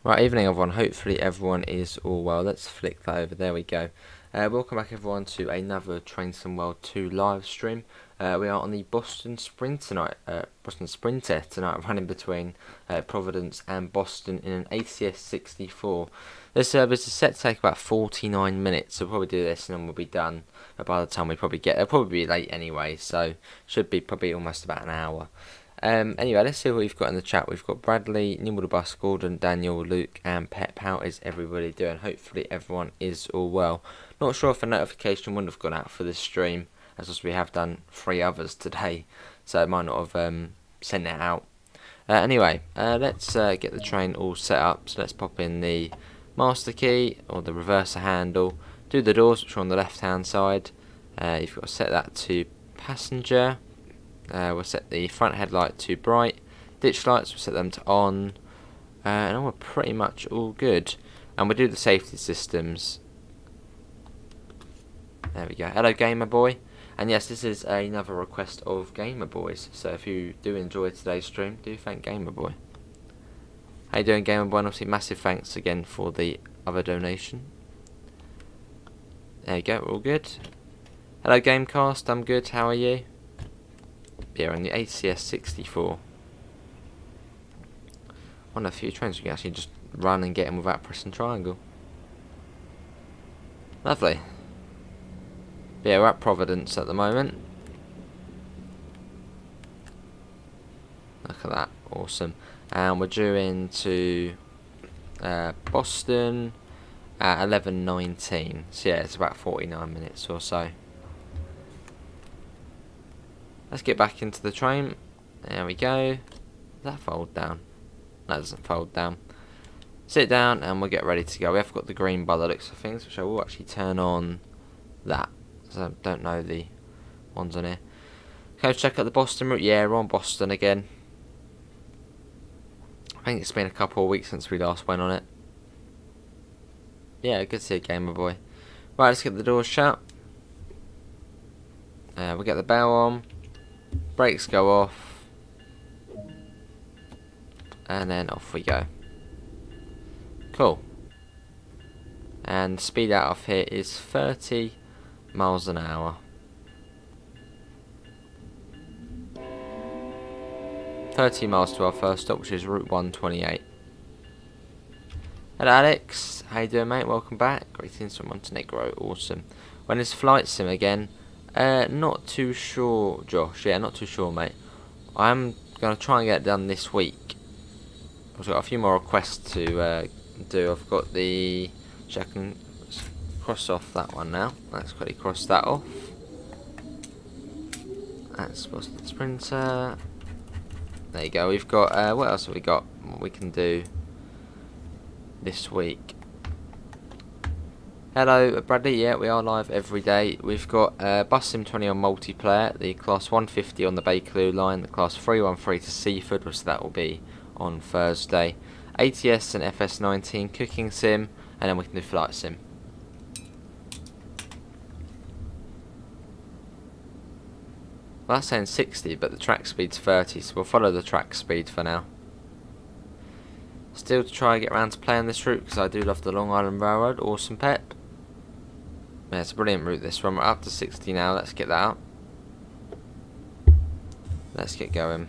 Right, evening everyone, hopefully everyone is all well. Let's flick that over, there we go. Welcome back everyone to another Train Some World 2 live stream. We are on the Boston Sprinter tonight, running between Providence and Boston in an ACS 64. This service is set to take about 49 minutes, so we'll probably do this and then we'll be done by the time we probably get there. It'll probably be late anyway, so should be probably almost about an hour. Anyway, let's see what we've got in the chat. We've got Bradley, Nimble the Bus, Gordon, Daniel, Luke, and Pep. How is everybody doing? Hopefully everyone is all well. Not sure if a notification wouldn't have gone out for this stream, as we have done 3 others today, so it might not have sent it out. Anyway, let's get the train all set up. So let's pop in the master key or the reverser handle. Do the doors, which are on the left hand side. You've got to set that to passenger. We'll set the front headlight to bright. Ditch lights, we'll set them to on. And we're pretty much all good. And we'll do the safety systems. There we go. Hello Gamer Boy. And yes, this is another request of Gamer Boys. So if you do enjoy today's stream, do thank Gamer Boy. How you doing Gamer Boy? And obviously massive thanks again for the other donation. There you go, we're all good. Hello Gamecast, I'm good, how are you? Yeah, on the ACS 64. One of the few trains you can actually just run and get in without pressing triangle. Lovely. But yeah, we're at Providence at the moment. Look at that, awesome. And we're due into Boston at 11:19. So yeah, it's about 49 minutes or so. Let's get back into the train. There we go. Does that fold down? That doesn't fold down. Sit down and we'll get ready to go. We have got the green by the looks of things, which I will actually turn on that. So I don't know the ones on here. Can I check out the Boston route? Yeah, we're on Boston again. I think it's been a couple of weeks since we last went on it. Yeah, good to see you, Gamer Boy. Right, let's get the doors shut. We'll get the bell on. Brakes go off. And then off we go. Cool. And speed out of here is 30 miles an hour. 30 miles to our first stop, which is Route 128. Hello Alex, how you doing mate? Welcome back. Greetings from Montenegro, awesome. When is flight sim again? Not too sure, Josh. Yeah, not too sure, mate. I'm going to try and get it done this week. I've got a few more requests to do. I've got the... I can cross off that one now. Let's quickly cross that off. That's Boston Sprinter. There you go. We've got... what else have we got? What we can do this week. Hello Bradley, yeah, we are live every day. We've got Bus Sim 20 on multiplayer, the Class 150 on the Bakerloo line, the Class 313 to Seaford, which that will be on Thursday. ATS and FS19 Cooking Sim, and then we can do Flight Sim. Well, that's saying 60, but the track speed's 30, so we'll follow the track speed for now. Still to try and get around to playing this route, because I do love the Long Island Railroad. Awesome, Pep. Yeah, it's a brilliant route this one. We're up to 60 now. Let's get that out. Let's get going.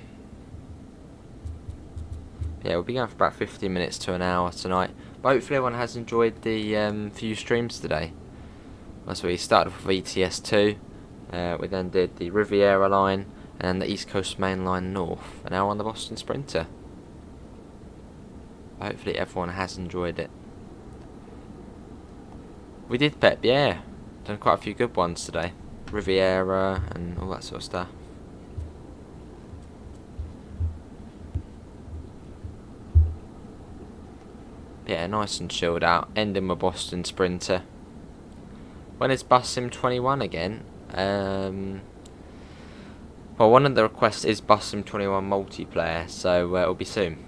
Yeah, we'll be going for about 15 minutes to an hour tonight. But hopefully everyone has enjoyed the few streams today. So we started with ETS2. We then did the Riviera line and the East Coast Main Line North. And now on the Boston Sprinter. Hopefully everyone has enjoyed it. We did, Pep, yeah. Done quite a few good ones today. Riviera and all that sort of stuff. Yeah, nice and chilled out. Ending with Boston Sprinter. When is Bus Sim 21 again? Well, one of the requests is Bus Sim 21 multiplayer, so it'll be soon.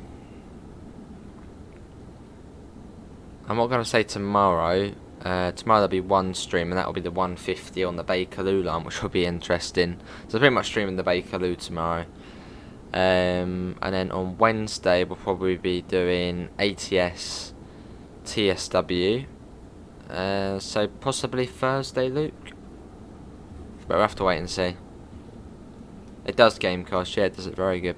I'm not going to say tomorrow. Tomorrow there'll be one stream, and that will be the 150 on the Bakerloo line, which will be interesting. So I'm pretty much streaming the Bakerloo tomorrow. And then on Wednesday we'll probably be doing ATS, TSW. So possibly Thursday, Luke. But we'll have to wait and see. It does Gamecast, yeah, it does it very good.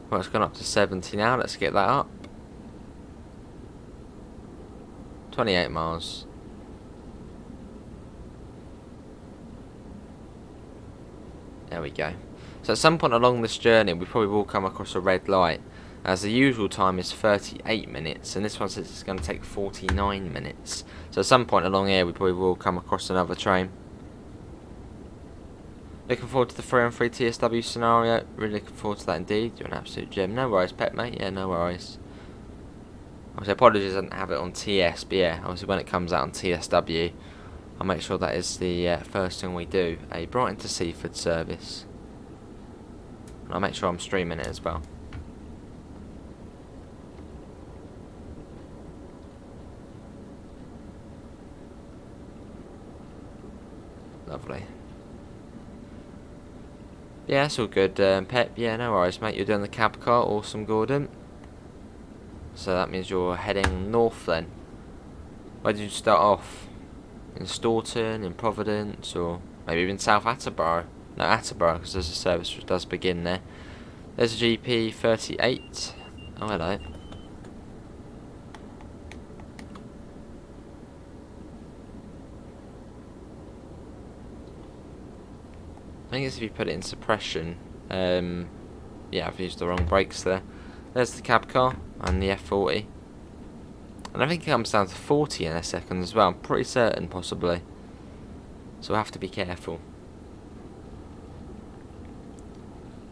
Well, it's gone up to 70 now, let's get that up. 28 miles. There we go. So at some point along this journey we probably will come across a red light, as the usual time is 38 minutes and this one says it's going to take 49 minutes. So at some point along here we probably will come across another train. Looking forward to the 3-on-3 TSW scenario. Really looking forward to that indeed. You're an absolute gem. No worries, pet mate. Yeah, no worries. Obviously, apologies I didn't have it on TS, but yeah, obviously when it comes out on TSW, I'll make sure that is the first thing we do. A Brighton to Seaford service. And I'll make sure I'm streaming it as well. Lovely. Yeah, that's all good, Pep. Yeah, no worries, mate. You're doing the cab car. Awesome, Gordon. So that means you're heading north then. Where did you start off? In Staunton, in Providence, or maybe even South Attleboro? No, Attleboro, because there's a service which does begin there. There's a GP 38. Oh, hello. I think it's if you put it in suppression. Yeah, I've used the wrong brakes there. There's the cab car and the F40. And I think it comes down to 40 in a second as well. I'm pretty certain, possibly. So we'll have to be careful.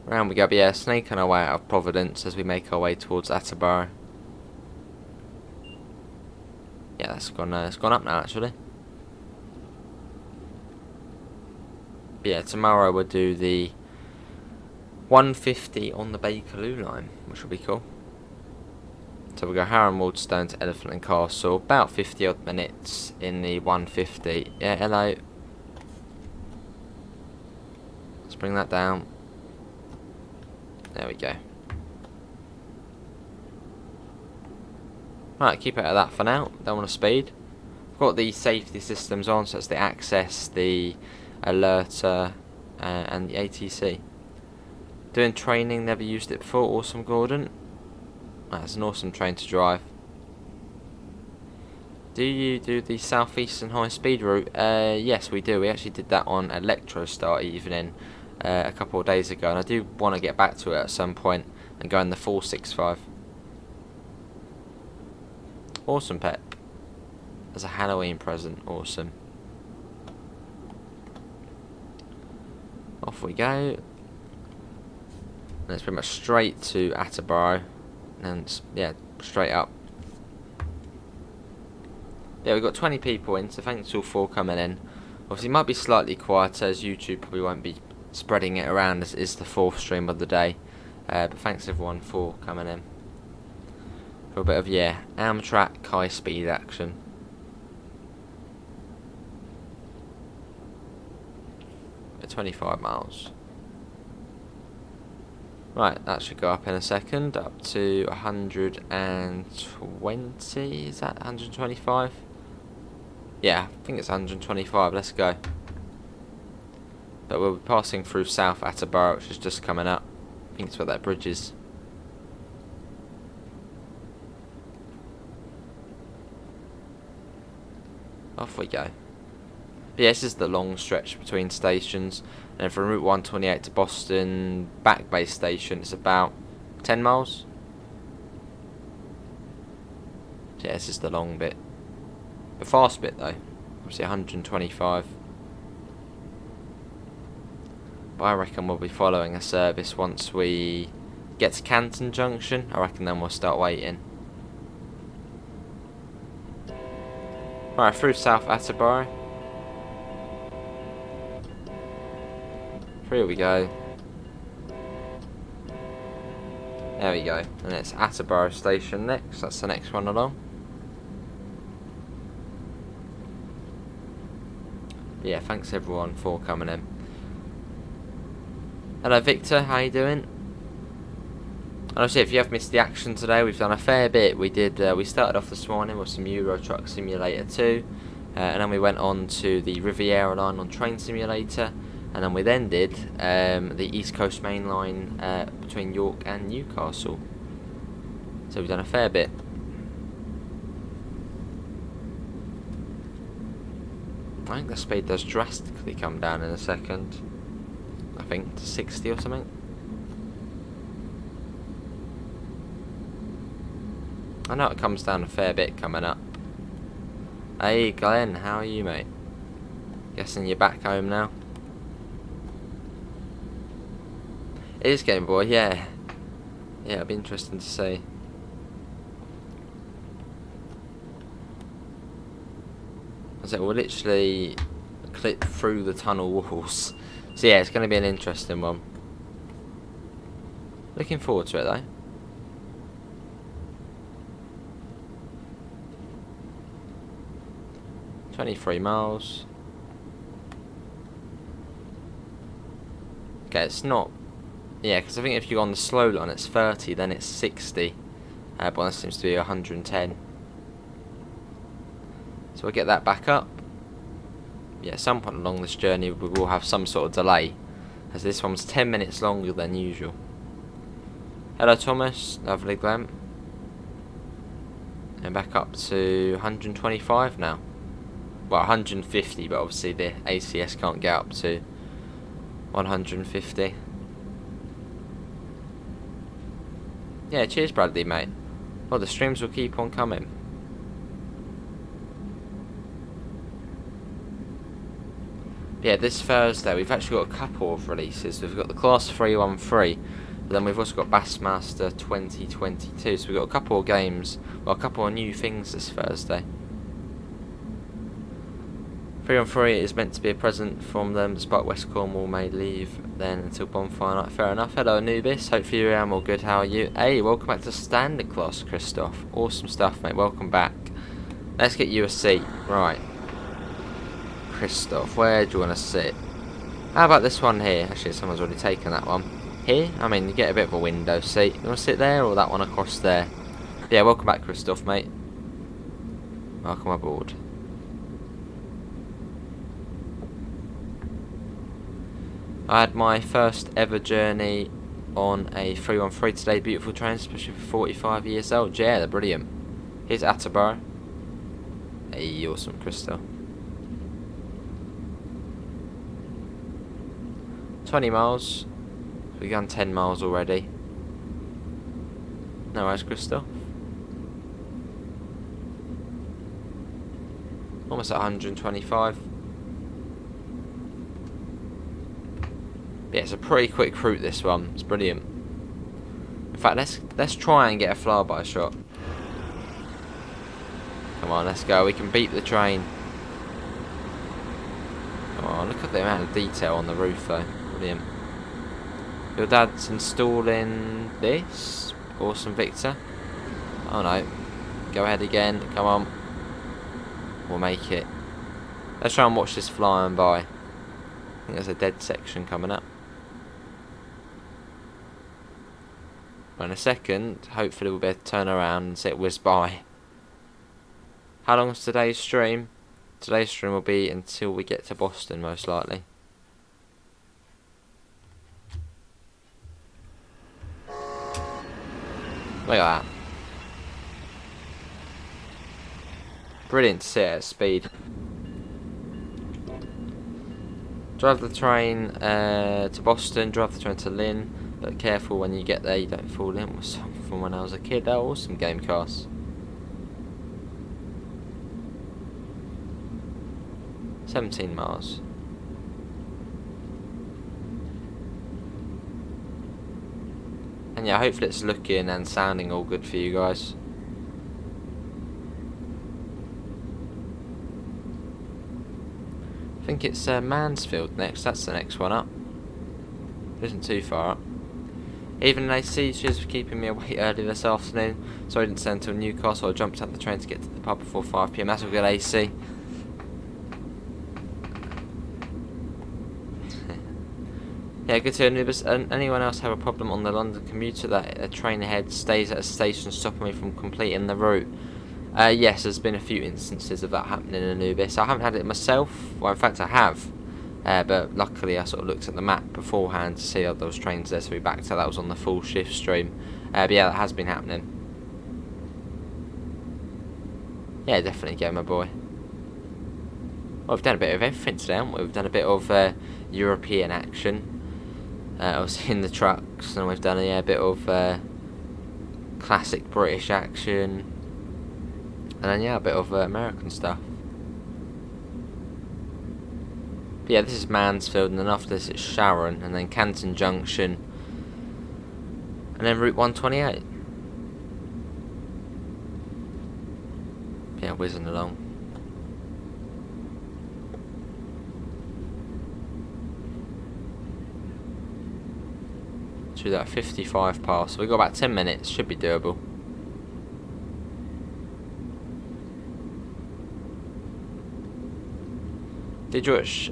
Round we go. But yeah, snaking our way out of Providence as we make our way towards Attleboro. Yeah, it's gone up now, actually. But yeah, tomorrow we'll do the 150 on the Bakerloo line, which will be cool. So we'll go Harrow Maidstone to Elephant and Castle, about 50 odd minutes in the 150. Yeah, hello. Let's bring that down. There we go. Right, keep it at that for now. Don't want to speed. I've got the safety systems on, so it's the access, the alerter, and the ATC. Doing training, never used it before. Awesome, Gordon. That's an awesome train to drive. Do you do the southeastern high speed route? Yes, we do. We actually did that on Electro Start evening a couple of days ago, and I do want to get back to it at some point and go in the 465. Awesome, Pep. As a Halloween present, awesome. Off we go. And it's pretty much straight to Attleboro. And yeah, straight up. Yeah, we've got 20 people in, so thanks all for coming in. Obviously, it might be slightly quieter as YouTube probably won't be spreading it around as it is the 4th stream of the day. But thanks everyone for coming in. For a bit of, yeah, Amtrak high speed action. At 25 miles. Right, that should go up in a second, up to 120, is that 125? Yeah, I think it's 125, let's go. But we'll be passing through South Attleboro, which is just coming up. I think it's where that bridge is. Off we go. But yeah, this is the long stretch between stations. And from Route 128 to Boston Back Base Station, it's about 10 miles. So yeah, this is the long bit. The fast bit though, obviously 125. But I reckon we'll be following a service once we get to Canton Junction. I reckon then we'll start waiting. Right, through South Attleboro. Here we go. There we go. And it's Attleboro Station next. That's the next one along. Yeah, thanks everyone for coming in. Hello Victor, how you doing? And obviously, if you have missed the action today, we've done a fair bit. We started off this morning with some Euro Truck Simulator 2, and then we went on to the Riviera line on Train Simulator, and then we did the East Coast Main Line between York and Newcastle. So we've done a fair bit. I think the speed does drastically come down in a second. I think to 60 or something. I know it comes down a fair bit coming up. Hey Glenn, how are you, mate? Guessing you're back home now? It is Game Boy, yeah. Yeah, it'll be interesting to see. So we'll literally clip through the tunnel walls. So yeah, it's going to be an interesting one. Looking forward to it though. $23 miles. Okay, it's not. Yeah, because I think if you're on the slow line, it's 30, then it's 60. But that seems to be 110. So we'll get that back up. Yeah, some point along this journey we will have some sort of delay, as this one's 10 minutes longer than usual. Hello Thomas, lovely Glenn. And back up to 125 now. Well, 150, but obviously the ACS can't get up to 150. Yeah, cheers Bradley, mate. Well, the streams will keep on coming. Yeah, this Thursday we've actually got a couple of releases. We've got the Class 313, but then we've also got Bassmaster 2022. So we've got a couple of games, well, a couple of new things this Thursday. 313 is meant to be a present from them, despite West Cornwall may leave then until bonfire night. Fair enough. Hello Anubis, hopefully you're all good. How are you? Hey, welcome back to Standard Class, Christoph. Awesome stuff, mate. Welcome back. Let's get you a seat. Right. Christoph, where do you want to sit? How about this one here? Actually, someone's already taken that one. Here? I mean, you get a bit of a window seat. You want to sit there or that one across there? Yeah, welcome back, Christoph, mate. Welcome aboard. I had my first ever journey on a 313 today. Beautiful train, especially for 45 years old. Yeah, they're brilliant. Here's Attleboro. Hey, awesome, Christoph. 20 miles. We've gone 10 miles already. No worries, Crystal. Almost at 125. Yeah, it's a pretty quick route, this one. It's brilliant. In fact, let's try and get a flyby shot. Come on, let's go. We can beat the train. Come on, look at the amount of detail on the roof, though. Brilliant. Your dad's installing this. Awesome, Victor. Oh no. Go ahead again. Come on. We'll make it. Let's try and watch this flying by. I think there's a dead section coming up. But in a second, hopefully we'll be able to turn around and see it whiz by. How long is today's stream? Today's stream will be until we get to Boston, most likely. Look at that. Brilliant to see it at speed. Drive the train to Boston, drive the train to Lynn, but careful when you get there you don't fall in with some from when I was a kid. They're awesome game casts. 17 miles. And yeah, hopefully it's looking and sounding all good for you guys. I think it's Mansfield next. That's the next one up. It isn't too far up. Even AC, cheers for keeping me awake early this afternoon. So I didn't stay until Newcastle. I jumped out the train to get to the pub before 5 PM. That's all good, AC. Yeah, good to hear, Anubis. And anyone else have a problem on the London commuter that a train ahead stays at a station stopping me from completing the route? Yes, there's been a few instances of that happening in Anubis. I haven't had it myself. Well, in fact, I have. But luckily, I sort of looked at the map beforehand to see how those trains there, so we backed out. That was on the full shift stream. But yeah, that has been happening. Yeah, definitely go, my boy. Well, we've done a bit of everything today, haven't we? We've done a bit of European action. Obviously in the trucks, and we've done a bit of classic British action. And then, yeah, a bit of American stuff. But yeah, this is Mansfield, and then after this it's Sharon, and then Canton Junction, and then Route 128. Yeah, whizzing along. To that 55 past, so we've got about 10 minutes, should be doable. Did you watch?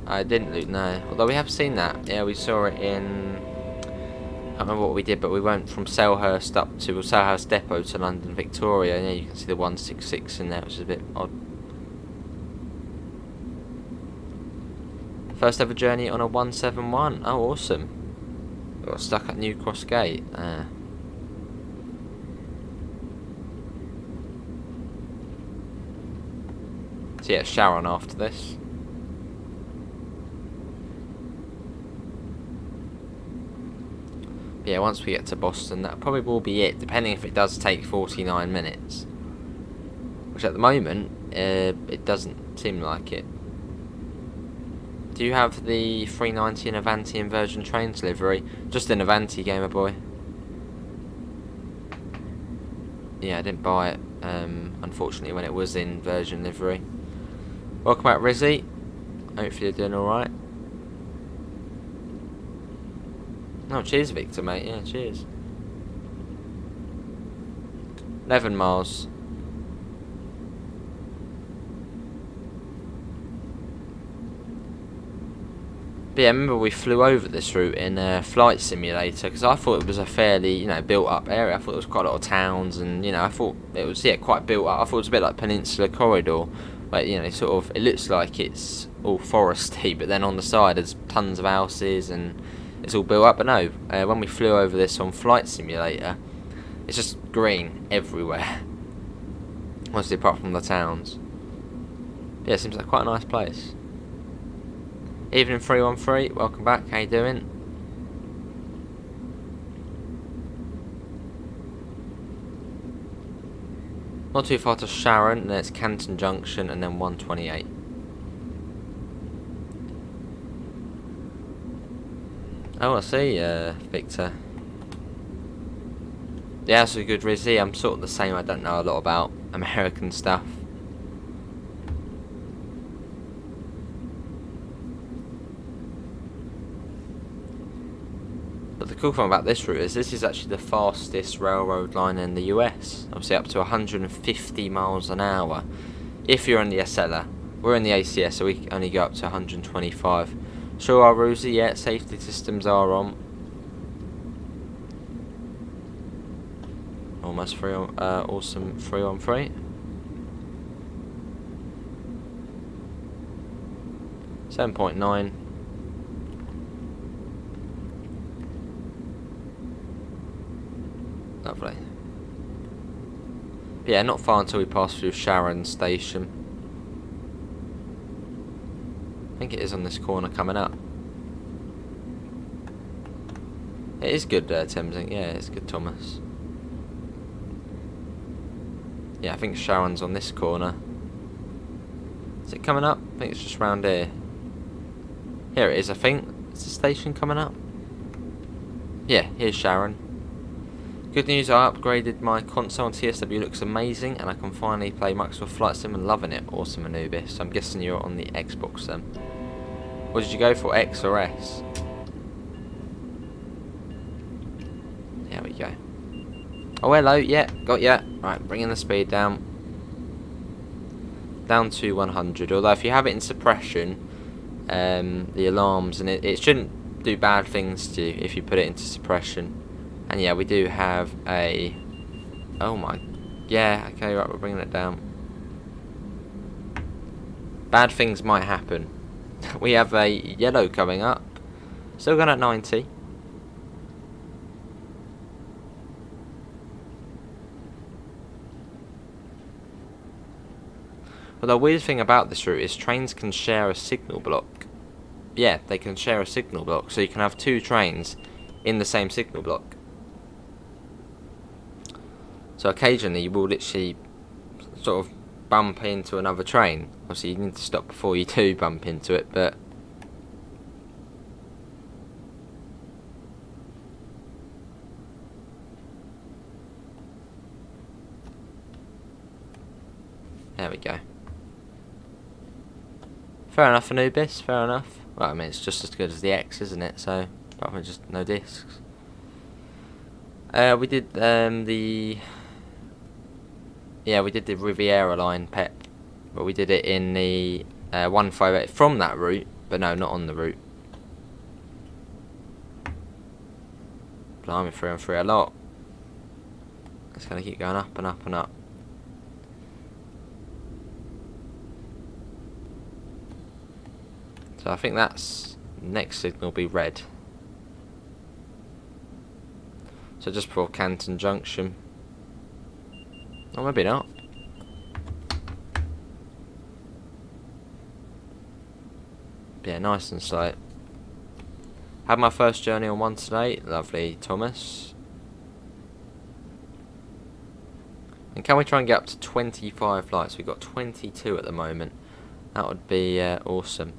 I didn't look, no. Although we have seen that. Yeah, we saw it in... I can't remember what we did, but we went from Selhurst up to Selhurst Depot to London Victoria. Yeah, you can see the 166 in there, which is a bit odd. First ever journey on a 171. Oh, awesome. Got stuck at New Cross Gate. So yeah, Sharon after this. But yeah, once we get to Boston, that probably will be it, depending if it does take 49 minutes. Which at the moment, it doesn't seem like it. Do you have the 390 in Avanti and Virgin Trains livery? Just an Avanti, gamer boy. Yeah, I didn't buy it, unfortunately, when it was in Virgin livery. Welcome back, Rizzy. Hopefully you're doing alright. Oh, cheers, Victor, mate. Yeah, cheers. 11 miles. But yeah, I remember we flew over this route in a flight simulator, because I thought it was a fairly, you know, built-up area. I thought there was quite a lot of towns, and, you know, I thought it was, yeah, quite built-up. I thought it was a bit like Peninsula Corridor. Like, you know, sort of, it looks like it's all foresty, but then on the side there's tons of houses and it's all built up. But no, when we flew over this on Flight Simulator, it's just green everywhere. Mostly apart from the towns. Yeah, it seems like quite a nice place. Evening 313, welcome back, how you doing? Not too far to Sharon, and then it's Canton Junction, and then 128. Oh, I see, Victor. Yeah, that's a good Rizzy. I'm sort of the same, I don't know a lot about American stuff. But the cool thing about this route is this is actually the fastest railroad line in the US. Obviously up to 150 miles an hour. If you're on the SLR. We're in the ACS, so we only go up to 125. Sure are, Rosie, yeah, safety systems are on. Almost free on, awesome 3 on 3. .9. Lovely. But yeah, not far until we pass through Sharon Station. I think it is on this corner coming up. It is good, Thameslink. Yeah, it's good, Thomas. Yeah, I think Sharon's on this corner. Is it coming up? I think it's just round here. Here it is, I think. Is the station coming up? Yeah, here's Sharon. Good news, I upgraded my console on TSW, looks amazing, and I can finally play Microsoft Flight Sim and loving it. Awesome, Anubis. I'm guessing you're on the Xbox then. What did you go for, X or S? There we go. Oh, hello, yeah, got ya. Right, bringing the speed down. Down to 100, although if you have it in suppression, the alarms, and it shouldn't do bad things to you if you put it into suppression. And yeah, we do have a... Oh my... Yeah, okay, right, we're bringing it down. Bad things might happen. We have a yellow coming up. Still going at 90. Well, the weird thing about this route is trains can share a signal block. Yeah, they can share a signal block, so you can have two trains in the same signal block. So occasionally you will literally sort of bump into another train. Obviously you need to stop before you do bump into it, but there we go. Fair enough, Anubis, fair enough. Well, I mean, it's just as good as the X, isn't it? So, apart from just no discs. We did we did the Riviera line, Pep. But we did it in the 158 from that route, but no, not on the route. Blimey, 3 and 3 a lot. It's going to keep going up and up and up. So I think that's next signal will be red. So just before Canton Junction. Oh, maybe not. Yeah, nice and slow. Had my first journey on one today. Lovely, Thomas. And can we try and get up to 25 flights? We've got 22 at the moment. That would be awesome.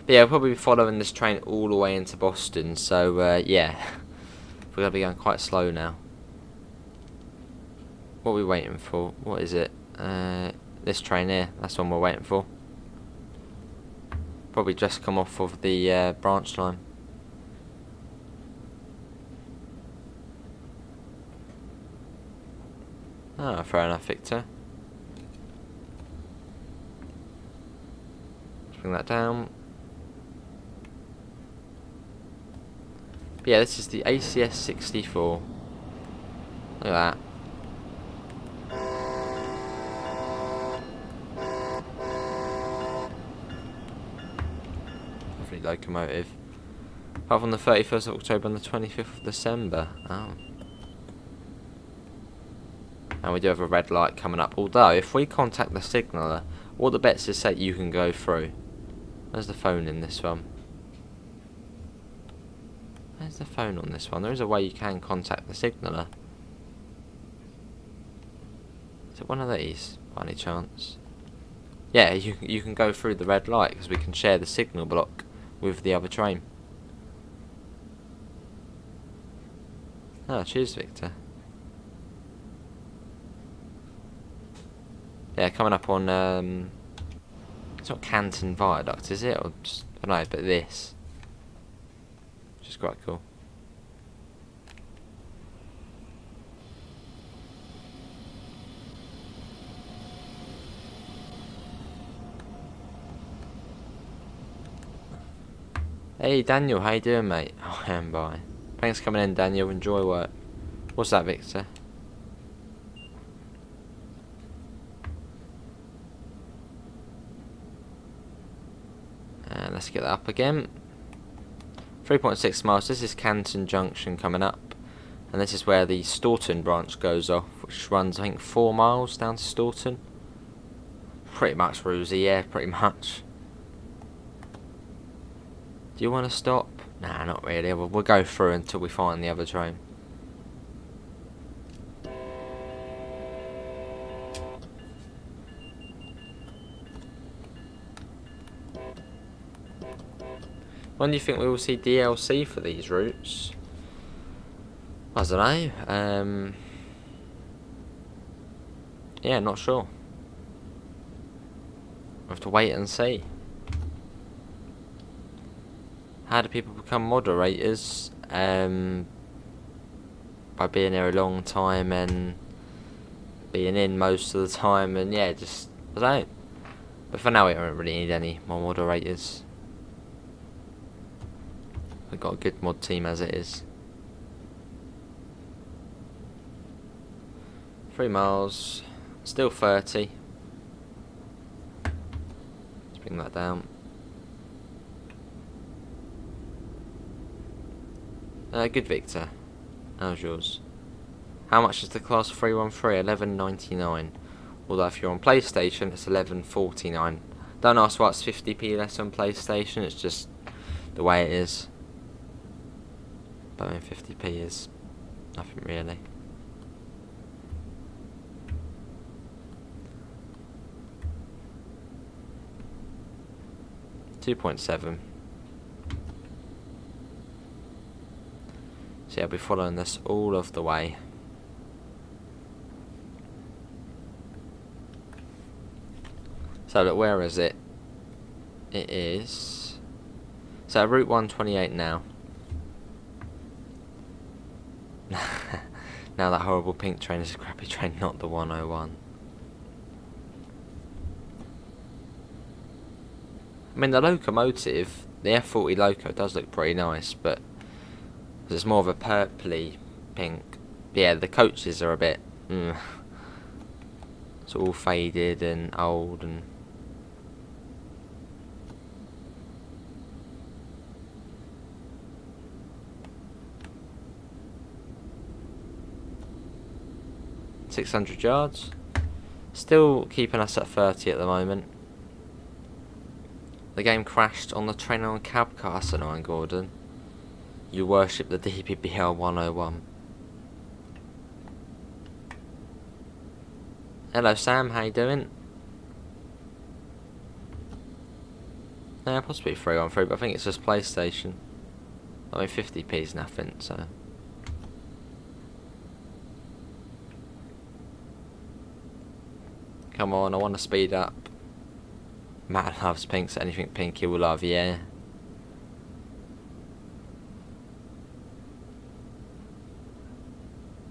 But yeah, we'll probably be following this train all the way into Boston. So yeah, we're going to be going quite slow now. What are we waiting for? What is it? This train here. That's the one we're waiting for. Probably just come off of the branch line. Ah, fair enough, Victor. Let's bring that down. But yeah, this is the ACS 64. Look at that. Lovely locomotive. Apart from the 31st of October and the 25th of December. Oh. And we do have a red light coming up. Although, if we contact the signaller, all the bets is set you can go through. Where's the phone in this one? Where's the phone on this one? There is a way you can contact the signaller. Is it one of these, by any chance? Yeah, you can go through the red light, because we can share the signal block with the other train. Oh, cheers, Victor. Yeah, coming up on, it's not Canton Viaduct, is it? Or just, I don't know, but this. Which is quite cool. Hey Daniel, how you doing, mate? Oh, I am by. Thanks for coming in, Daniel. Enjoy work. What's that, Victor? And let's get that up again. 3.6 miles. This is Canton Junction coming up, and this is where the Staunton branch goes off, which runs I think 4 miles down to Staunton. Pretty much, Rosie. Yeah, pretty much. Do you want to stop? Nah, not really. We'll go through until we find the other train. When do you think we will see DLC for these routes? I don't know. Yeah, not sure. We'll have to wait and see. How do people become moderators? By being here a long time and being in most of the time, and yeah, just I don't know. But for now, we don't really need any more moderators. We've got a good mod team as it is. 3 miles, still 30. Let's bring that down. Good Victor. How's yours? How much is the class 313? $11.99. Although if you're on PlayStation, it's $11.49. Don't ask why it's 50p less on PlayStation. It's just the way it is. But I mean, 50p is nothing really. $2.7. So yeah, I'll be following this all of the way. So look, where is it? It is... So Route 128 now. Now that horrible pink train is a crappy train, not the 101. I mean, the locomotive, the F40 loco does look pretty nice, but it's more of a purpley pink. Yeah, the coaches are a bit... It's all faded and old and... $600 yards. Still keeping us at 30 at the moment. The game crashed on the train on Cabcast and Iron Gordon. You worship the DBBL 101. Hello Sam, how you doing? Yeah, possibly 313, but I think it's just PlayStation. I mean 50p is nothing, so... Come on, I want to speed up. Matt loves pink, so anything pink he will love, yeah.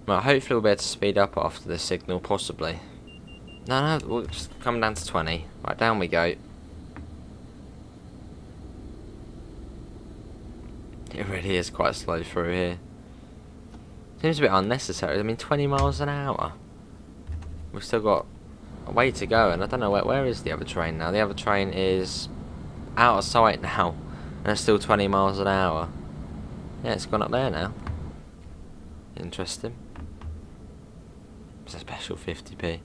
Well, hopefully we'll be able to speed up after this signal, possibly. No, we'll just come down to 20. Right, down we go. It really is quite slow through here. Seems a bit unnecessary. I mean, 20 miles an hour. We've still got a way to go, and I don't know where is the other train now. The other train is out of sight now, and it's still 20 miles an hour. Yeah, it's gone up there now. Interesting. It's a special 50p.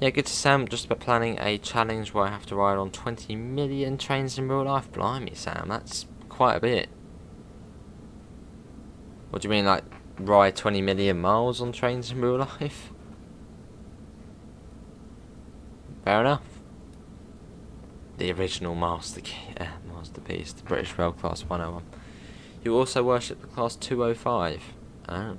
Yeah, good to Sam. Just about planning a challenge where I have to ride on 20 million trains in real life. Blimey, Sam, that's quite a bit. What do you mean, like ride 20 million miles on trains in real life? Fair enough. The original masterpiece, the British Rail Class 101. You also worship the Class 205. Oh.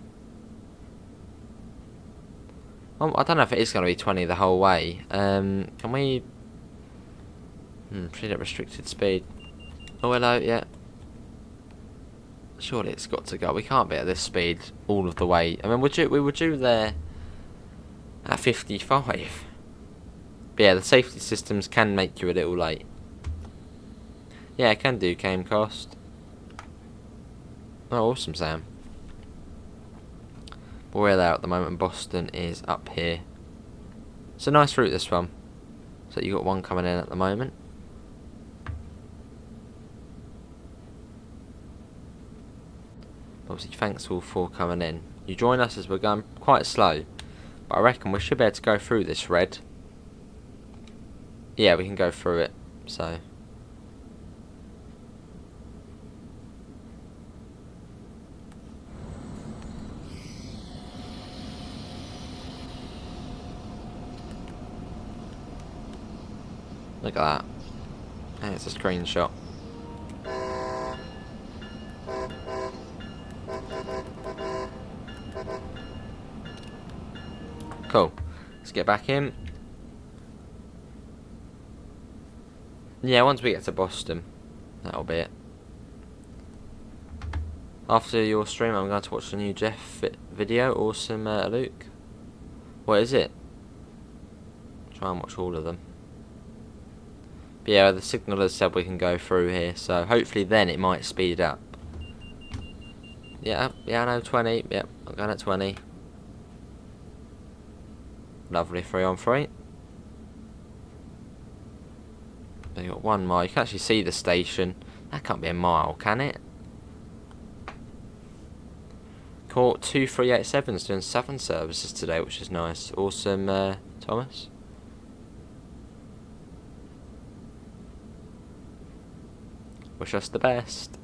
Well, I don't know if it is going to be 20 the whole way. Can we... treat it restricted speed. Oh, hello, yeah. Surely it's got to go. We can't be at this speed all of the way. I mean, we were due there at 55. But yeah, the safety systems can make you a little late. Yeah, it can do game cost. Oh, awesome, Sam. But we're there at the moment. Boston is up here. It's a nice route, this one. So you got one coming in at the moment. Obviously, thanks all for coming in. You join us as we're going quite slow, but I reckon we should be able to go through this red. Yeah, we can go through it. So. Look at that. And it's a screenshot. Cool. Let's get back in. Yeah, once we get to Boston, that'll be it. After your stream, I'm going to watch the new Jeff video. Awesome, Luke. What is it? Try and watch all of them. But yeah, the signal has said we can go through here, so hopefully then it might speed up. Yeah, I know, 20. Yep, I'm going at 20. Lovely, 3 on 3. Then you got 1 mile. You can actually see the station. That can't be a mile, can it? Court 2387 is doing 7 services today, which is nice. Awesome, Thomas. Wish us the best.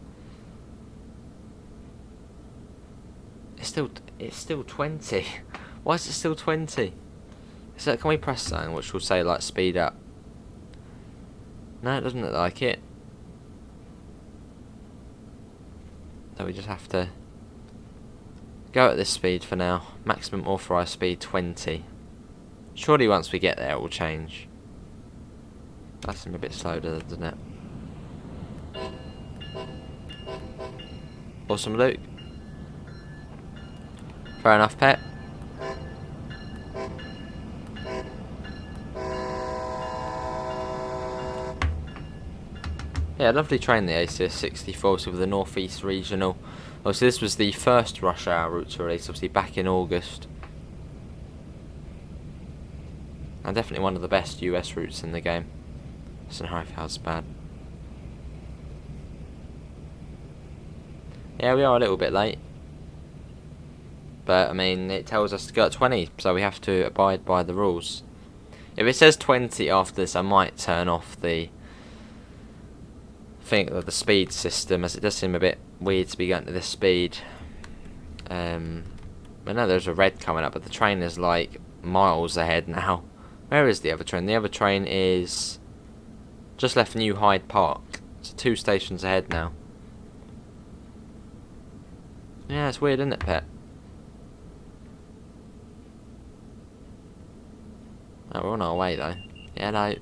It's still 20. Why is it still 20? So can we press something which will say like speed up? No, it doesn't look like it. So we just have to go at this speed for now. Maximum authorised speed 20. Surely once we get there it will change. That seems a bit slow, doesn't it? Awesome, Luke. Fair enough, Pet. Yeah, lovely train, the ACS64, so with the North East Regional. Obviously this was the first rush hour route to release, obviously back in August. And definitely one of the best US routes in the game. I don't know if that's bad. Yeah, we are a little bit late. But, I mean, it tells us to go at 20, so we have to abide by the rules. If it says 20 after this, I might turn off the speed system, as it does seem a bit weird to be going to this speed. I know there's a red coming up, but the train is like miles ahead now. Where is the other train? The other train is just left New Hyde Park. It's 2 stations ahead now. Yeah, it's weird, isn't it, Pet? Oh, we're on our way though. Yeah, no.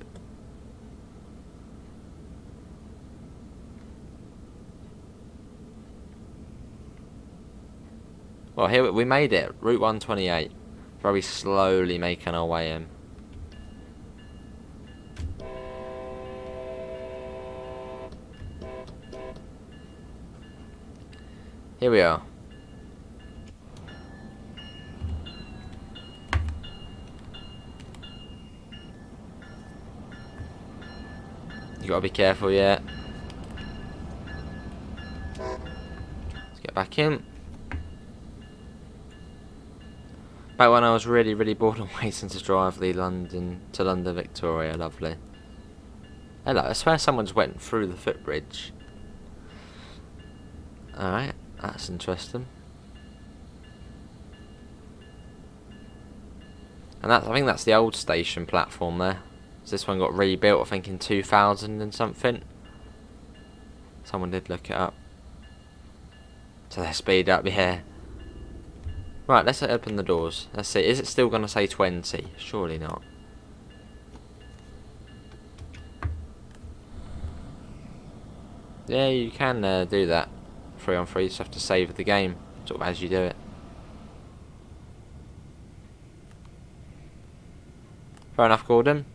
Well, here we made it. Route 128. Very slowly making our way in. Here we are. You gotta be careful, yeah. Let's get back in. Back when I was really bored and waiting to drive the London Victoria, lovely. Hello, I swear someone just went through the footbridge. Alright, that's interesting. And I think that's the old station platform there. So this one got rebuilt, I think in 2000 and something. Someone did look it up. So they speed up, yeah. Right, let's open the doors. Let's see, is it still going to say 20? Surely not. Yeah, you can do that. 3 on 3, you just have to save the game, sort of as you do it. Fair enough, Gordon.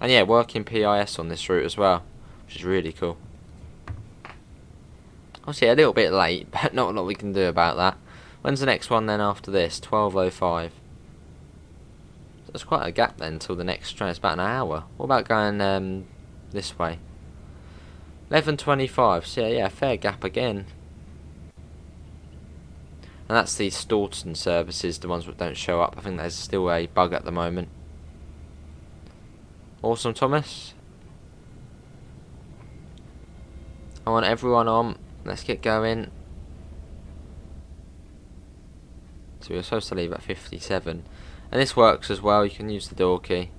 And yeah, working PIS on this route as well, which is really cool. Obviously a little bit late, but not a lot we can do about that. When's the next one then after this? 12:05. So there's quite a gap then till the next train. It's about an hour. What about going this way? 11:25. So yeah, fair gap again. And that's the Staunton services, the ones that don't show up. I think there's still a bug at the moment. Awesome, Thomas. I want everyone on. Let's get going. So we're supposed to leave at 57. And this works as well. You can use the door key.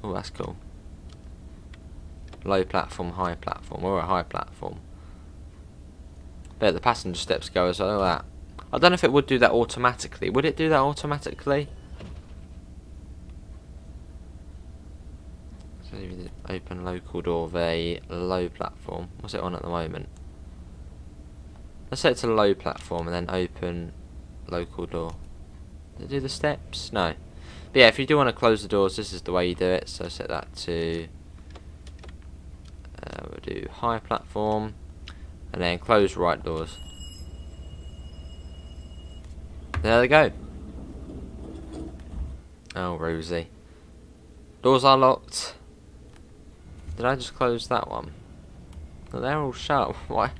Oh, that's cool. Low platform, high platform. Or a high platform. There, the passenger steps go as well. That. I don't know if it would do that automatically. Would it do that automatically? So open local door of a low platform. What's it on at the moment? Let's say it's a low platform and then open local door. Did it do the steps? No. But yeah, if you do want to close the doors, this is the way you do it. So set that to we'll do high platform, and then close right doors. There they go. Oh, Rosie. Doors are locked. Did I just close that one? No, they're all shut. Why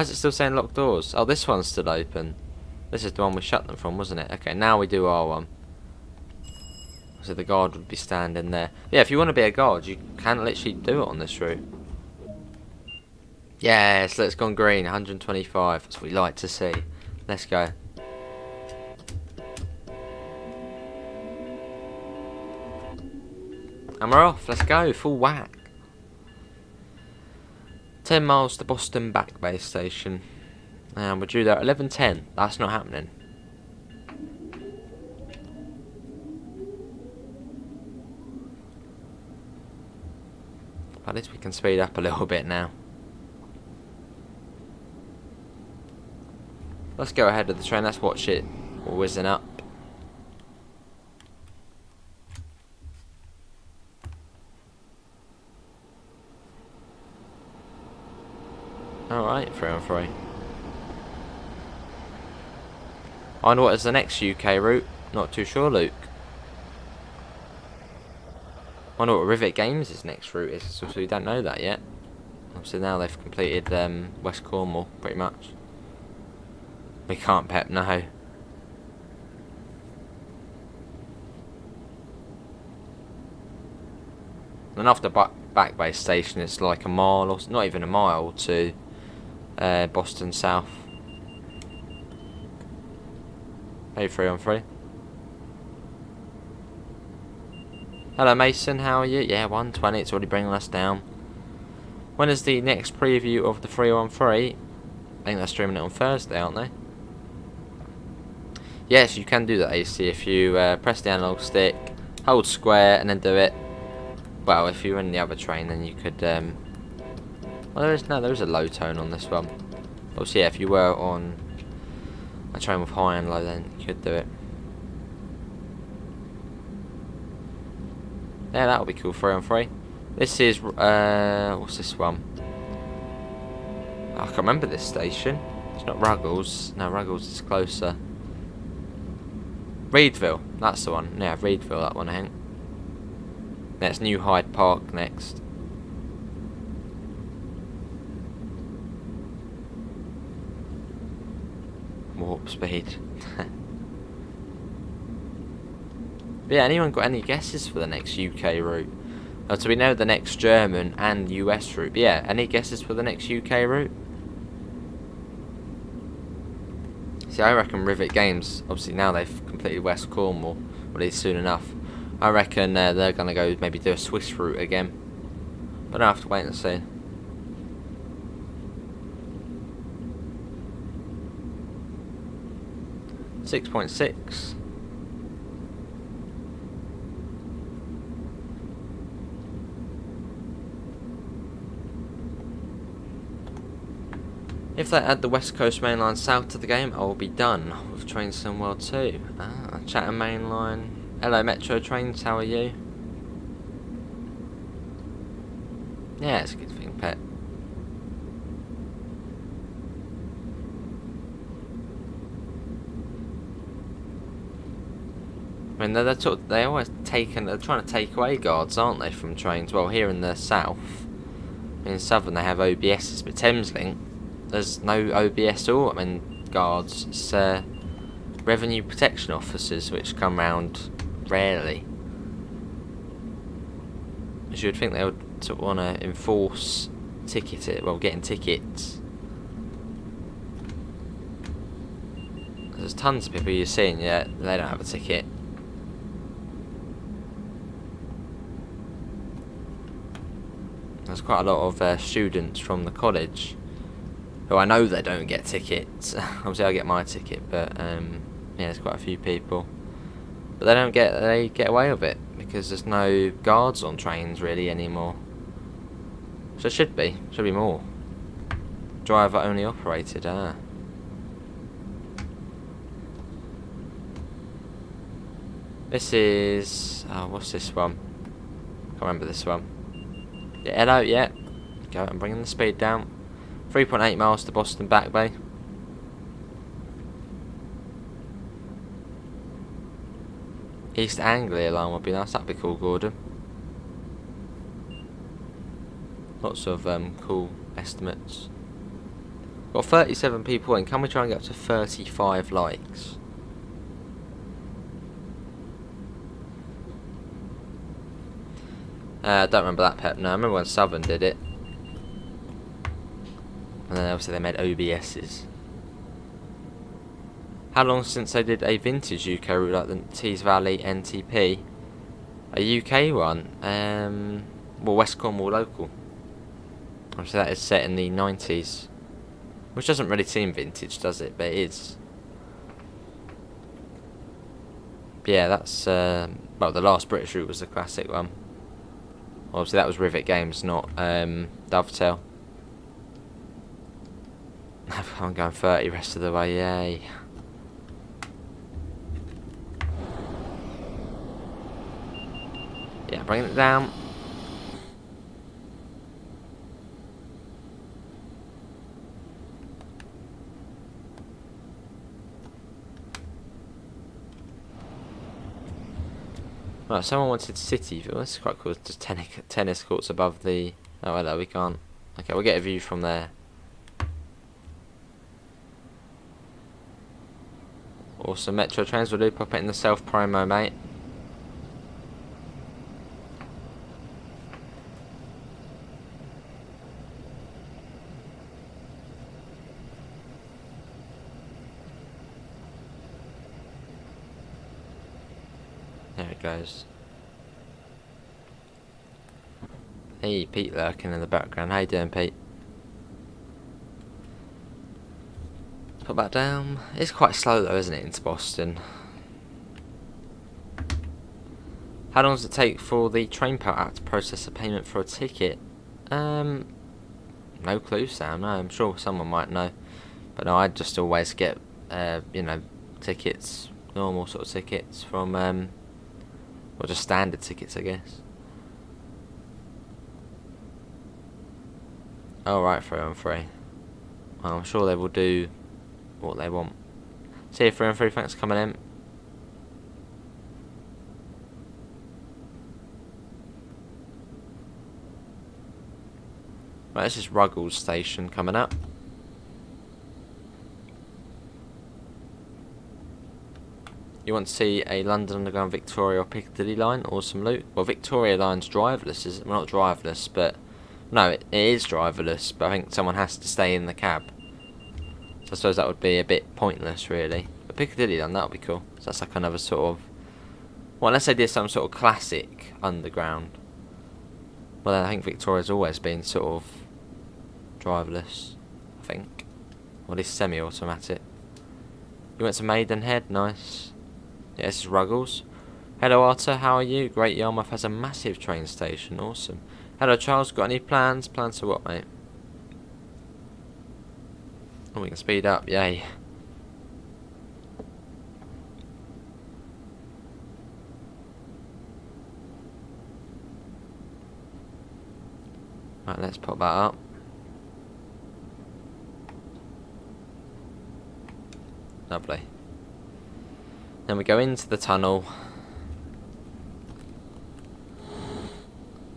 is it still saying locked doors? Oh, this one's still open. This is the one we shut them from, wasn't it? Okay, now we do our one. So the guard would be standing there. Yeah, if you want to be a guard, you can literally do it on this route. Yes, let's go on green. 125. That's what we like to see. Let's go. And we're off. Let's go. Full whack. 10 miles to Boston Back Bay Station. And we're due there at 11:10. That's not happening. At least we can speed up a little bit now. Let's go ahead of the train. Let's watch it whizzing up. Alright, 3 on 3. I wonder what is the next UK route. Not too sure, Luke. I wonder what Rivet Games' next route is, so we don't know that yet. Obviously now they've completed West Cornwall, pretty much. We can't pep, no. And after Back Bay Station, it's like a mile, or not even a mile, to Boston South. Hey, 3 on 3. Hello Mason, how are you? Yeah, 120, it's already bringing us down. When is the next preview of the 3 on 3? I think they're streaming it on Thursday, aren't they? Yes, you can do that, AC, if you press the analog stick, hold square, and then do it. Well, if you're in the other train, then you could well, there is a low tone on this one. Obviously, yeah, if you were on a train with high and low, then you could do it. Yeah, that would be cool. 3 on 3. This is what's this one? I can't remember this station. It's not Ruggles. No, Ruggles is closer. Reedville. That's the one. Yeah, Reedville. That one, I think. That's New Hyde Park next. Warp speed. But yeah, anyone got any guesses for the next UK route? So we know the next German and US route. But yeah, any guesses for the next UK route? See, I reckon Rivet Games, obviously now they've completed West Cornwall, or at least soon enough. I reckon they're going to go maybe do a Swiss route again. But I'll have to wait and see. .6. If they add the West Coast Main Line south to the game, I will be done with Trains Somewhere 2. Chatham Main Line. Hello Metro Trains, how are you? Yeah, it's a good thing, pet. I mean, they're trying to take away guards, aren't they, from trains? Well, here in the south, in Southern, they have OBSs, but Thameslink, there's no OBS at all. I mean, guards, it's revenue protection officers which come round rarely. As you would think they would sort of want to enforce getting tickets. There's tons of people you're seeing, yeah, they don't have a ticket. There's quite a lot of students from the college who I know they don't get tickets. Obviously I get my ticket, but yeah, there's quite a few people. But they get away with it because there's no guards on trains really anymore. So it should be more. Driver only operated, . This is... oh, what's this one? Can't remember this one. Yeah, hello, yeah. Go, I'm bringing the speed down. 3.8 miles to Boston Back Bay. East Anglia line would be nice. That'd be cool, Gordon. Lots of cool estimates. Got 37 people in. Can we try and get up to 35 likes? I don't remember that, Pep. No, I remember when Southern did it. And then obviously they made OBS's. How long since they did a vintage UK route like the Tees Valley NTP? A UK one? Well, West Cornwall local. Obviously that is set in the 90s. Which doesn't really seem vintage, does it? But it is. But yeah, that's... well, the last British route was the classic one. Obviously that was Rivet Games, not Dovetail. I'm going 30 rest of the way, yay. Yeah, bringing it down. Right, someone wanted Cityville. This is quite cool. Just tennis courts above the... oh, hello, we can't. Okay, we'll get a view from there. Awesome. Metro trains will do. Pop it in the self-promo, mate. There it goes. Hey, Pete lurking in the background. How you doing, Pete? Put that down. It's quite slow though, isn't it, into Boston? How long does it take for the TrainPal app to process a payment for a ticket? No clue, Sam. No, I'm sure someone might know. But no, I just always get, you know, tickets, normal sort of tickets from, or just standard tickets, I guess. Oh, right, 3 on 3. Well, I'm sure they will do what they want. See you, 3 on 3, thanks for coming in. Right, this is Ruggles Station coming up. You want to see a London Underground Victoria or Piccadilly line? Awesome loot. Well, Victoria line's driverless, is it? Well, not driverless, but... no, it is driverless, but I think someone has to stay in the cab. So I suppose that would be a bit pointless, really. But Piccadilly line, that would be cool. So that's like another sort of... well, unless they did some sort of classic underground. Well, then I think Victoria's always been sort of driverless, I think. Or at least semi-automatic. You went to Maidenhead? Nice. Yeah, this is Ruggles. Hello, Arthur, how are you? Great, Yarmouth has a massive train station. Awesome. Hello, Charles, got any plans? Plans for what, mate? Oh, we can speed up, yay. Right, let's pop that up. Lovely. Then we go into the tunnel.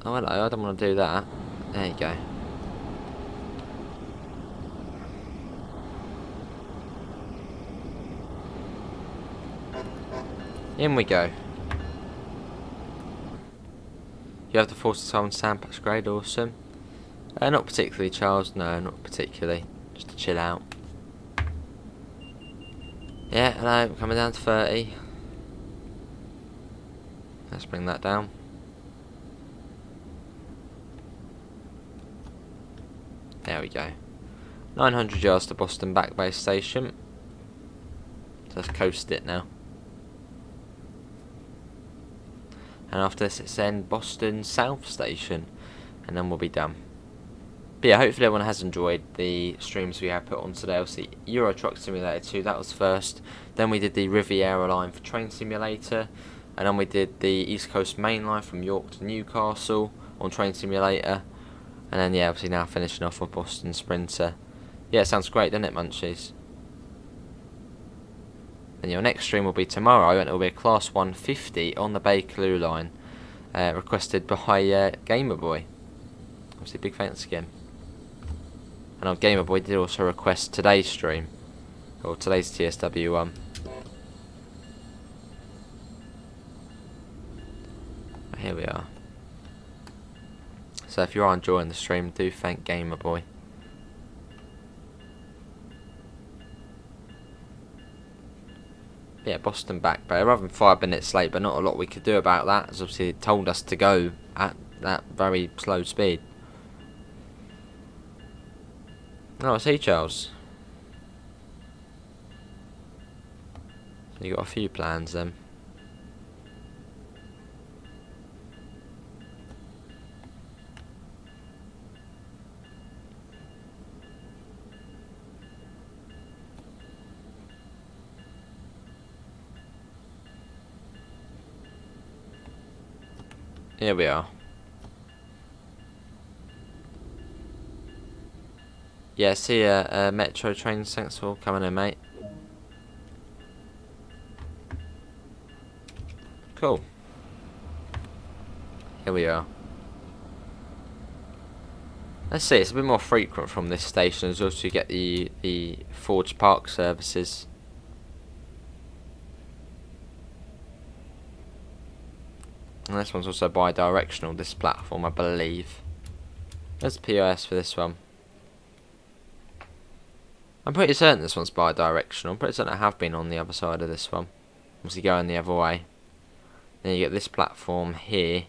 Oh, hello, I don't want to do that. There you go. In we go. You have the 40-ton sandpatch grade, awesome. Not particularly, Charles, no, not particularly. Just to chill out. Yeah, hello, coming down to 30. Let's bring that down. There we go. 900 yards to Boston Back Bay Station. So let's coast it now. And after this it's then Boston South Station. And then we'll be done. But yeah, hopefully everyone has enjoyed the streams we have put on today. Obviously, Euro Truck Simulator 2, that was first. Then we did the Riviera line for Train Simulator. and then we did the East Coast Main Line from York to Newcastle on Train Simulator, and then yeah, obviously now finishing off with Boston Sprinter. Yeah, it sounds great, doesn't it, Munchies? And your next stream will be tomorrow, and it will be a Class 150 on the Bakerloo line, requested by Gamer Boy. Obviously, big thanks again. And our Gamer Boy did also request today's stream, or today's TSW one. Here we are. So if you are enjoying the stream, do thank Gamer Boy. Yeah, Boston back, but rather than 5 minutes late, but not a lot we could do about that, as obviously it told us to go at that very slow speed. Oh, I see, Charles. So you got a few plans then. Here we are. Yeah, see ya, Metro train. Thanks for coming in, mate. Cool. Here we are. Let's see, it's a bit more frequent from this station as well, so you get the Forge Park services. And this one's also bi-directional, this platform, I believe. There's POS for this one. I'm pretty certain this one's bi-directional. I'm pretty certain I have been on the other side of this one. Obviously going the other way. Then you get this platform here.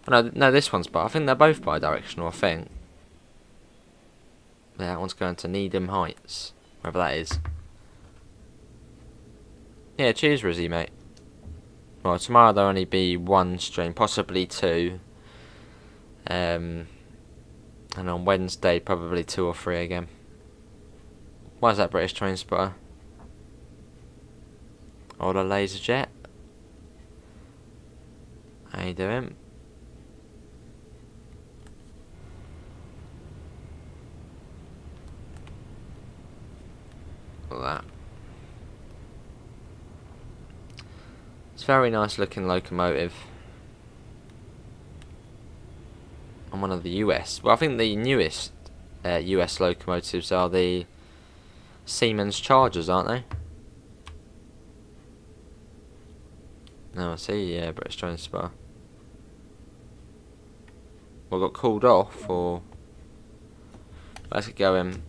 No, this one's I think they're both bi-directional, I think. Yeah, that one's going to Needham Heights, wherever that is. Yeah, cheers, Rizzy, mate. Well, tomorrow there'll only be one stream, possibly two. And on Wednesday, probably 2 or 3 again. Why is that, British Train Spotter? Or the laser jet? How you doing? Look at that. It's a very nice looking locomotive. And one of the US. Well, I think the newest US locomotives are the Siemens Chargers, aren't they? No, I see, yeah, British Train Spotter. Well, got called off, or... Let's get going.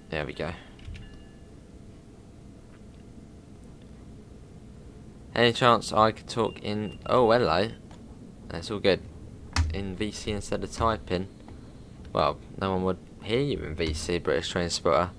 There we go. Any chance I could talk in... Oh, hello. That's all good. In VC instead of typing. Well, no one would hear you in VC, British Train Spotter.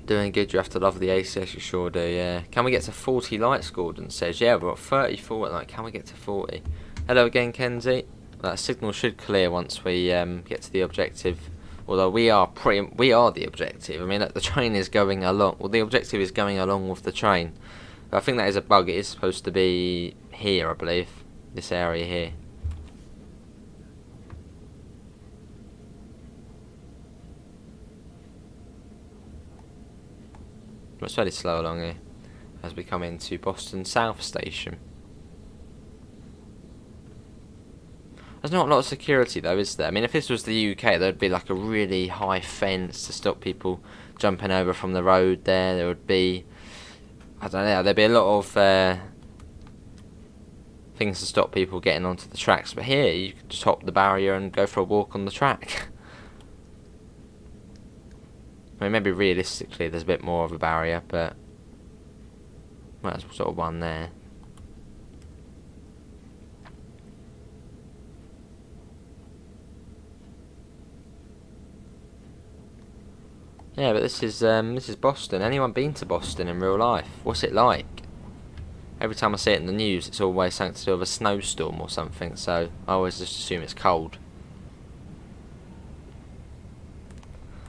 Doing good, you have to love the ACS, you sure do, yeah. Can we get to 40 lights, Gordon says? Yeah, we're at 34 at night, can we get to 40? Hello again, Kenzie. That signal should clear once we get to the objective. Although we are the objective. I mean, the train is going along. Well, the objective is going along with the train. But I think that is a bug. It is supposed to be here, I believe. This area here. It's fairly slow along here as we come into Boston South Station. There's not a lot of security though, is there? I mean, if this was the UK, there'd be like a really high fence to stop people jumping over from the road there. There would be, I don't know, there'd be a lot of things to stop people getting onto the tracks. But here, you can just hop the barrier and go for a walk on the track. I mean, maybe realistically there's a bit more of a barrier, but well, that's sort of one there. Yeah, but this is Boston. Anyone been to Boston in real life? What's it like? Every time I see it in the news, it's always something to do with a snowstorm or something. So I always just assume it's cold.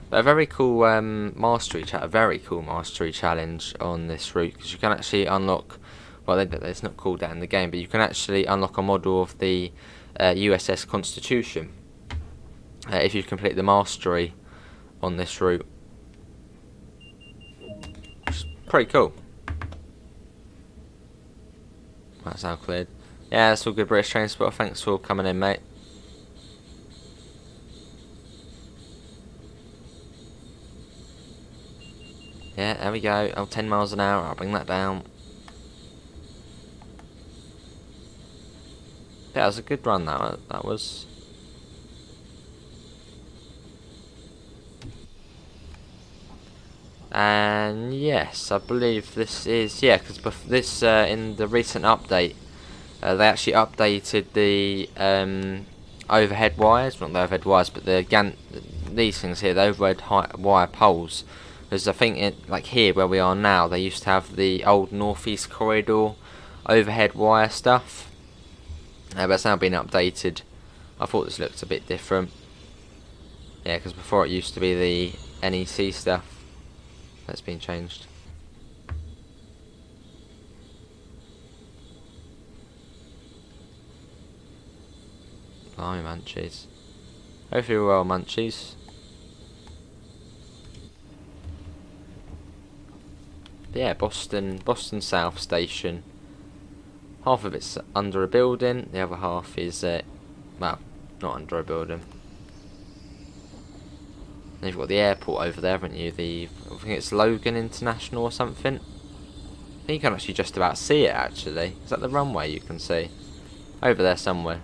But a very cool mastery challenge on this route, because you can actually unlock. Well, it's not called that in the game, but you can actually unlock a model of the USS Constitution if you complete the mastery on this route. Which is pretty cool. That's now cleared. Yeah, that's all good, British Transport. Thanks for coming in, mate. Yeah, there we go. Oh, 10 miles an hour. I'll bring that down. Yeah, that was a good run, that was. And yes, I believe this is, yeah, because this in the recent update, they actually updated the overhead wires, not the overhead wires, but these things here, the overhead wire poles. Because I think like here where we are now, they used to have the old northeast corridor overhead wire stuff, but it's now been updated. I thought this looked a bit different. Yeah, because before it used to be the NEC stuff. That's been changed. Blimey, munchies. Hopefully we're well, munchies. But yeah, Boston South Station. Half of it's under a building, the other half is, well, not under a building. And you've got the airport over there, haven't you? I think it's Logan International or something. I think you can actually just about see it, actually. Is that the runway you can see? Over there somewhere.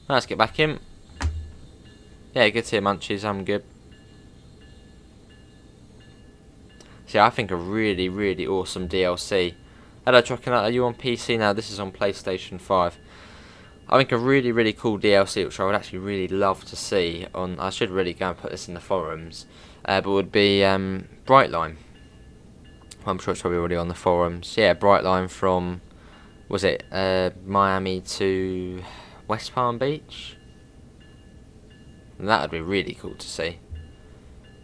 Let's get back in. Yeah, good to hear, munchies. I'm good. See, I think a really, really awesome DLC. Hello, Trucking, are you on PC now? This is on PlayStation 5. I think a really, really cool DLC, which I would actually really love to see on. I should really go and put this in the forums, but would be Brightline. I'm sure it's probably already on the forums. Yeah, Brightline from, was it Miami to West Palm Beach? And that would be really cool to see.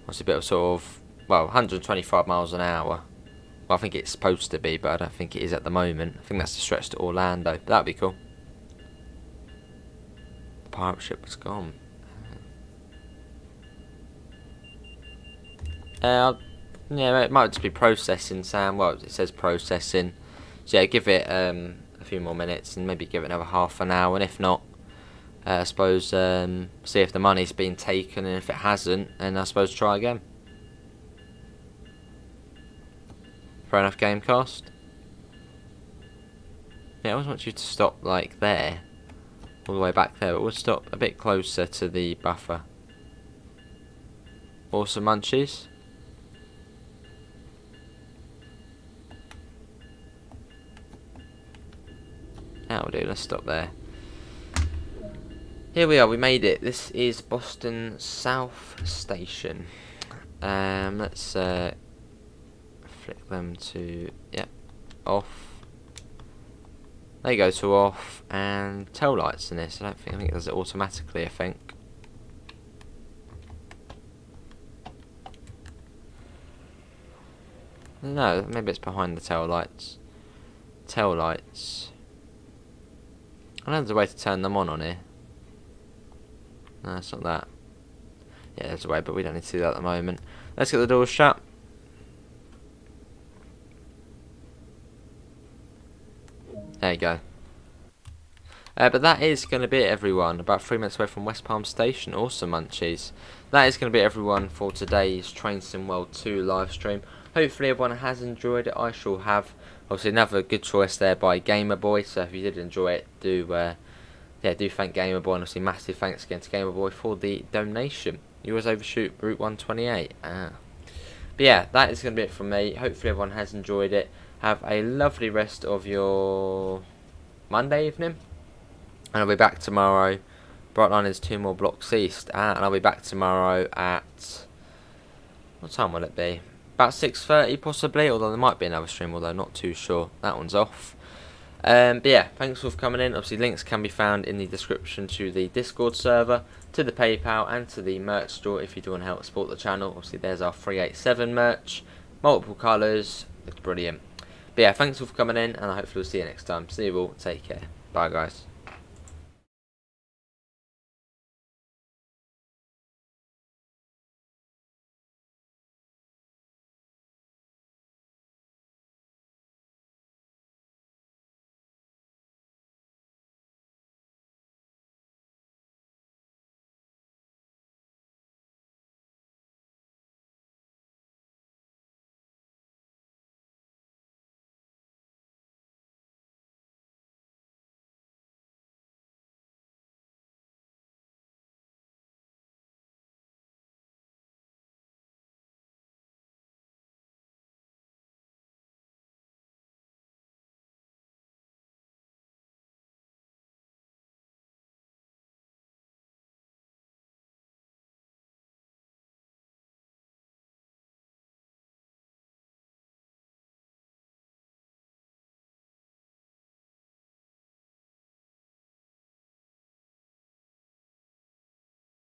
What's a bit of sort of, well, 125 miles an hour. Well, I think it's supposed to be, but I don't think it is at the moment. I think that's the stretch to Orlando. But that'd be cool. The pirate ship was gone. Yeah, it might just be processing, Sam. Well, it says processing. So yeah, give it a few more minutes and maybe give it another half an hour. And if not, I suppose see if the money's been taken, and if it hasn't, then I suppose try again. Fair enough, Gamecast. Yeah, I always want you to stop like there, all the way back there, but we'll stop a bit closer to the buffer. Awesome, munchies. That'll do, let's stop there. Here we are, we made it. This is Boston South Station. Let's flick them to, yeah, off. There you go, to off, and tail lights in this. I think it does it automatically, I think. No, maybe it's behind the tail lights. Tail lights. I know there's a way to turn them on here. No, it's not that. Yeah, there's a way, but we don't need to do that at the moment. Let's get the doors shut. There you go. But that is going to be it, everyone. About 3 minutes away from West Palm Station. Awesome, munchies. That is going to be it, everyone, for today's Train Sim World 2 live stream. Hopefully everyone has enjoyed it. I shall have. Obviously, another good choice there by Gamer Boy. So if you did enjoy it, do thank Gamer Boy, and obviously massive thanks again to Gamer Boy for the donation. You always overshoot Route 128. But yeah, that is going to be it from me. Hopefully everyone has enjoyed it. Have a lovely rest of your Monday evening, and I'll be back tomorrow. Brightline is 2 more blocks east, and I'll be back tomorrow at, what time will it be? About 6:30 possibly, although there might be another stream, although not too sure. That one's off. But yeah, thanks for coming in. Obviously, links can be found in the description to the Discord server, to the PayPal, and to the merch store if you do want to help support the channel. Obviously, there's our 387 merch, multiple colours, looks brilliant. But yeah, thanks for coming in, and I hopefully will see you next time. See you all, take care. Bye guys.